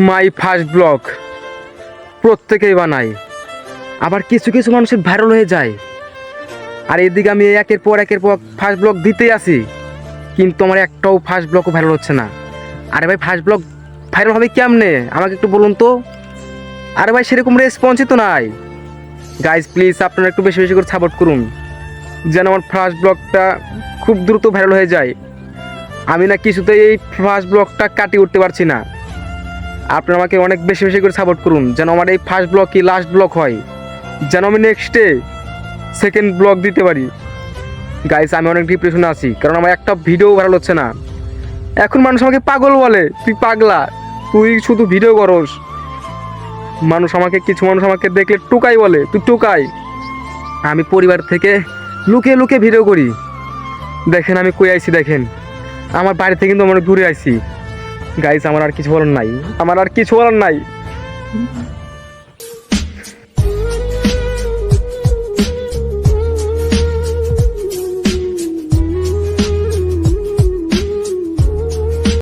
My first blog প্রত্যেকেই বানায়, আবার কিছু কিছু মানুষের ভাইরাল হয়ে যায়। আর এদিকে আমি একের পর ফার্স্ট ব্লগ দিতেই আসি, কিন্তু আমার একটাও ফার্স্ট ব্লগও ভাইরাল হচ্ছে না। আরে ভাই ফার্স্ট ব্লগ ভাইরাল হবে কেমনে আমাকে একটু বলুন তো। আরে ভাই সেরকম রেসপন্সই তো নাই। গাইজ প্লিজ আপনারা একটু বেশি বেশি করে সাপোর্ট করুন, যেন আমার ফার্স্ট ব্লগটা খুব দ্রুত ভাইরাল হয়ে যায়। আমি না কিছুতেই এই ফার্স্ট ব্লগটা কাটিয়ে উঠতে পারছি না। আপনারা আমাকে অনেক বেশি বেশি করে সাপোর্ট করুন, যেন আমার এই ফার্স্ট ব্লগ কি লাস্ট ব্লগ হয়, যেন আমি নেক্সটে সেকেন্ড ব্লগ দিতে পারি। গাইস আমি অনেক ডিপ্রেশনে আছি, কারণ আমার একটা ভিডিও ভাইরাল হচ্ছে না। এখন মানুষ আমাকে পাগল বলে, তুই পাগলা, তুই শুধু ভিডিও করস। কিছু মানুষ আমাকে দেখলে টুকাই বলে, তুই টুকাই। আমি পরিবার থেকে লুকিয়ে লুকিয়ে ভিডিও করি। দেখেন আমি কই আইছি, দেখেন আমার বাড়ি থেকে কিন্তু অনেক দূরে আইছি। গাইস আমার আর কিছু বলার নাই।